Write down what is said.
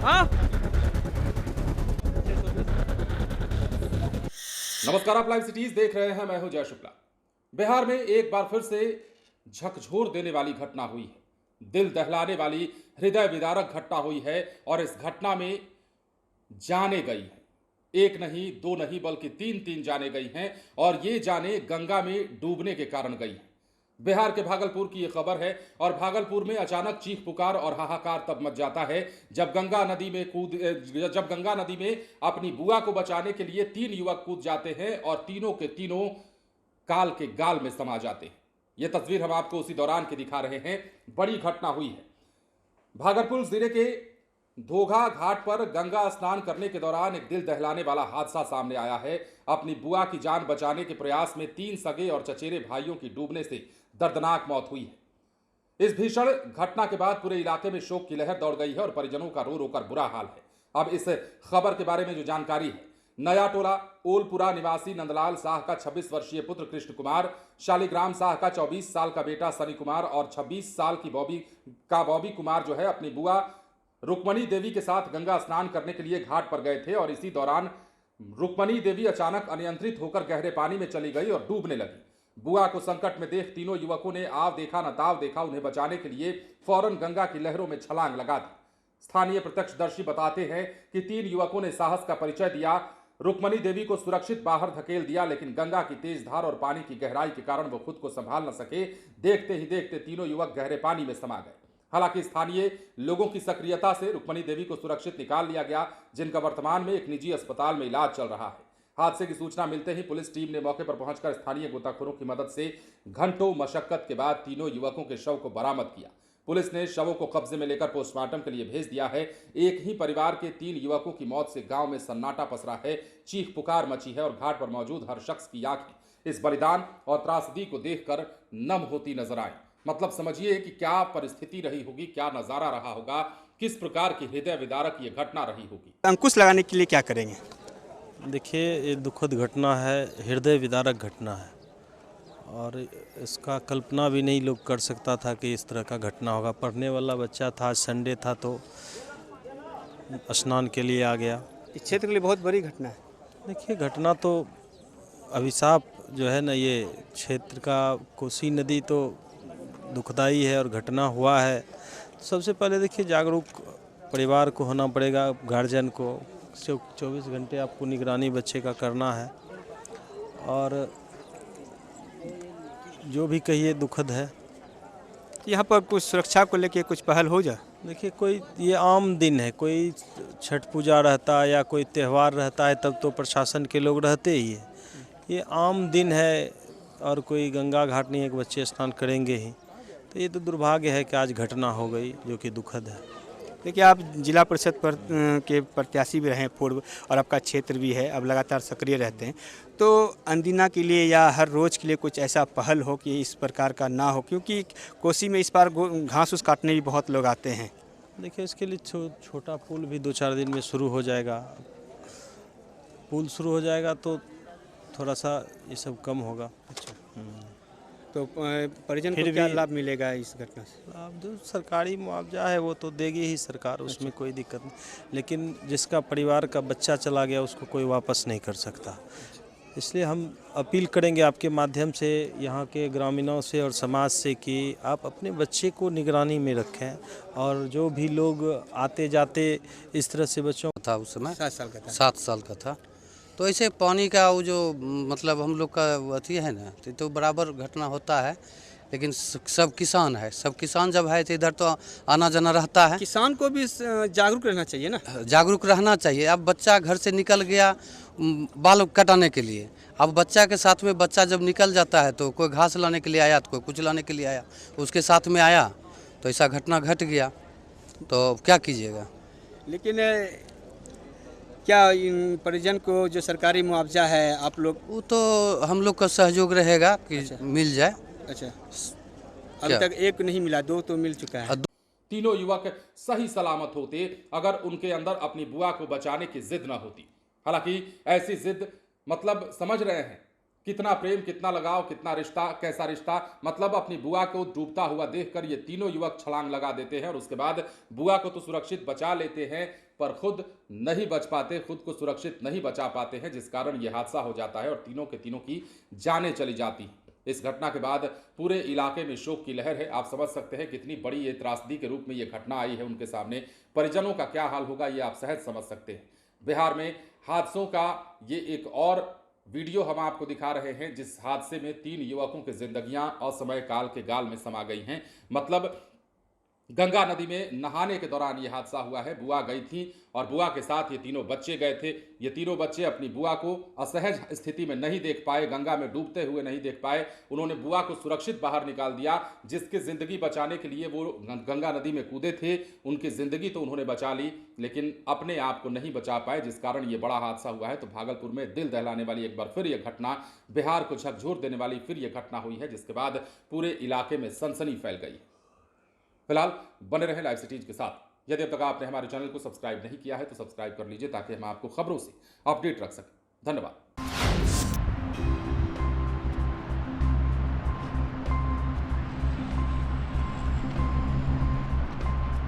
हाँ। नमस्कार, आप लाइव सिटीज देख रहे हैं। मैं हूं जय शुक्ला। बिहार में एक बार फिर से झकझोर देने वाली घटना हुई है। दिल दहलाने वाली, हृदय विदारक घटना हुई है और इस घटना में जाने गई हैं। एक नहीं, दो नहीं, बल्कि तीन तीन जाने गई हैं और ये जाने गंगा में डूबने के कारण गई हैं। बिहार के भागलपुर की यह खबर है और भागलपुर में अचानक चीख पुकार और हाहाकार तब मच जाता है जब गंगा नदी में अपनी बुआ को बचाने के लिए तीन युवक कूद जाते हैं और तीनों के तीनों काल के गाल में समा जाते हैं। यह तस्वीर हम आपको उसी दौरान की दिखा रहे हैं। बड़ी घटना हुई है। भागलपुर जिले के धोघा घाट पर गंगा स्नान करने के दौरान एक दिल दहलाने वाला हादसा सामने आया है। अपनी बुआ की जान बचाने के प्रयास में तीन सगे और चचेरे भाइयों की डूबने से दर्दनाक मौत हुई है। इस भीषण घटना के बाद पूरे इलाके में शोक की लहर दौड़ गई है और परिजनों का रो रो कर बुरा हाल है। अब इस खबर के बारे में जो जानकारी है, नया टोला ओलपुरा निवासी नंदलाल शाह का 26 वर्षीय पुत्र कृष्ण कुमार, शालिग्राम शाह का 24 साल का बेटा सनी कुमार और 26 साल की बॉबी कुमार जो है अपनी बुआ रुक्मणी देवी के साथ गंगा स्नान करने के लिए घाट पर गए थे और इसी दौरान रुक्मणी देवी अचानक अनियंत्रित होकर गहरे पानी में चली गई और डूबने लगी। बुआ को संकट में देख तीनों युवकों ने आव देखा न ताव देखा। उन्हें बचाने के लिए फौरन गंगा की लहरों में छलांग लगा दी। स्थानीय प्रत्यक्षदर्शी बताते हैं कि तीन युवकों ने साहस का परिचय दिया। रुक्मणी देवी को सुरक्षित बाहर धकेल दिया, लेकिन गंगा की तेज धार और पानी की गहराई के कारण वो खुद को संभाल न सके। देखते ही देखते तीनों युवक गहरे पानी में समा गए। हालांकि स्थानीय लोगों की सक्रियता से रुक्मणी देवी को सुरक्षित निकाल लिया गया, जिनका वर्तमान में एक निजी अस्पताल में इलाज चल रहा है। हादसे की सूचना मिलते ही पुलिस टीम ने मौके पर पहुंचकर स्थानीय गोताखोरों की मदद से घंटों मशक्कत के बाद तीनों युवकों के शव को बरामद किया। पुलिस ने शवों को कब्जे में लेकर पोस्टमार्टम के लिए भेज दिया है। एक ही परिवार के तीन युवकों की मौत से गांव में सन्नाटा पसरा है। चीख पुकार मची है और घाट पर मौजूद हर शख्स की आंखें इस बलिदान और त्रासदी को देखकर नम होती नजर आई। मतलब समझिए कि क्या परिस्थिति रही होगी, क्या नजारा रहा होगा, किस प्रकार की हृदय विदारक ये घटना रही होगी। अंकुश लगाने के लिए क्या करेंगे? देखिए, ये दुखद घटना है, हृदय विदारक घटना है और इसका कल्पना भी नहीं लोग कर सकता था कि इस तरह का घटना होगा। पढ़ने वाला बच्चा था, संडे था तो स्नान के लिए आ गया। इस क्षेत्र के लिए बहुत बड़ी घटना है। देखिए, घटना तो अभिशाप जो है ना, ये क्षेत्र का कोसी नदी तो दुखदाई है और घटना हुआ है। सबसे पहले देखिए, जागरूक परिवार को होना पड़ेगा, गार्जियन को 24 घंटे आपको निगरानी बच्चे का करना है और जो भी कहिए दुखद है। यहाँ पर कुछ सुरक्षा को लेके कुछ पहल हो जाए। देखिए, कोई ये आम दिन है, कोई छठ पूजा रहता है या कोई त्यौहार रहता है तब तो प्रशासन के लोग रहते ही है। ये आम दिन है और कोई गंगा घाट नहीं है कि बच्चे स्नान करेंगे ही। तो ये तो दुर्भाग्य है कि आज घटना हो गई, जो कि दुखद है। देखिए, आप जिला परिषद के प्रत्याशी भी रहे पूर्व और आपका क्षेत्र भी है, अब लगातार सक्रिय रहते हैं, तो अनदिना के लिए या हर रोज़ के लिए कुछ ऐसा पहल हो कि इस प्रकार का ना हो, क्योंकि कोसी में इस बार घास उस काटने भी बहुत लोग आते हैं। देखिए, इसके लिए छोटा पुल भी 2-4 दिन में शुरू हो जाएगा। पुल शुरू हो जाएगा तो थोड़ा सा ये सब कम होगा। तो परिजन को क्या लाभ मिलेगा इस घटना से? अब जो सरकारी मुआवजा है वो तो देगी ही सरकार, उसमें कोई दिक्कत नहीं। लेकिन जिसका परिवार का बच्चा चला गया उसको कोई वापस नहीं कर सकता। इसलिए हम अपील करेंगे आपके माध्यम से यहाँ के ग्रामीणों से और समाज से कि आप अपने बच्चे को निगरानी में रखें और जो भी लोग आते जाते इस तरह से बच्चों था उस समय 7 साल का था। 7 साल का था। तो ऐसे पानी का वो जो मतलब हम लोग का अथी है ना, तो बराबर घटना होता है। लेकिन सब किसान है, सब किसान जब है तो इधर तो आना जाना रहता है। किसान को भी जागरूक रहना चाहिए ना। जागरूक रहना चाहिए। अब बच्चा घर से निकल गया बाल कटाने के लिए, अब बच्चा के साथ में बच्चा जब निकल जाता है तो कोई घास लाने के लिए आया तो कोई कुछ लाने के लिए आया, उसके साथ में आया तो ऐसा घटना घट गया, तो क्या कीजिएगा। लेकिन क्या इन परिजन को जो सरकारी मुआवजा है आप लोग? वो तो हम लोग का सहयोग रहेगा कि मिल जाए। अच्छा, अभी तक एक नहीं मिला, 2 तो मिल चुका है। तीनों युवक सही सलामत होते अगर उनके अंदर अपनी बुआ को बचाने की जिद न होती। हालांकि ऐसी जिद, मतलब समझ रहे हैं कितना प्रेम, कितना लगाव, कितना रिश्ता, कैसा रिश्ता। मतलब अपनी बुआ को डूबता हुआ देखकर ये तीनों युवक छलांग लगा देते हैं और उसके बाद बुआ को तो सुरक्षित बचा लेते हैं, पर खुद नहीं बच पाते, खुद को सुरक्षित नहीं बचा पाते हैं, जिस कारण यह हादसा हो जाता है और तीनों के तीनों की जानें चली जाती हैं। इस घटना के बाद पूरे इलाके में शोक की लहर है। आप समझ सकते हैं कितनी बड़ी ये त्रासदी के रूप में ये घटना आई है। उनके सामने परिजनों का क्या हाल होगा, ये आप सहज समझ सकते हैं। बिहार में हादसों का ये एक और वीडियो हम आपको दिखा रहे हैं, जिस हादसे में 3 युवकों की जिंदगियां असमय काल के गाल में समा गई हैं। मतलब गंगा नदी में नहाने के दौरान यह हादसा हुआ है। बुआ गई थी और बुआ के साथ ये तीनों बच्चे गए थे। ये तीनों बच्चे अपनी बुआ को असहज स्थिति में नहीं देख पाए, गंगा में डूबते हुए नहीं देख पाए। उन्होंने बुआ को सुरक्षित बाहर निकाल दिया, जिसकी जिंदगी बचाने के लिए वो गंगा नदी में कूदे थे। उनकी जिंदगी तो उन्होंने बचा ली, लेकिन अपने आप को नहीं बचा पाए, जिस कारण ये बड़ा हादसा हुआ है। तो भागलपुर में दिल दहलाने वाली एक बार फिर यह घटना, बिहार को झकझोर देने वाली फिर यह घटना हुई है, जिसके बाद पूरे इलाके में सनसनी फैल गई। फिलहाल बने रहें लाइव सिटीज के साथ। यदि अब तक आपने हमारे चैनल को सब्सक्राइब नहीं किया है तो सब्सक्राइब कर लीजिए, ताकि हम आपको खबरों से अपडेट रख सकें। धन्यवाद।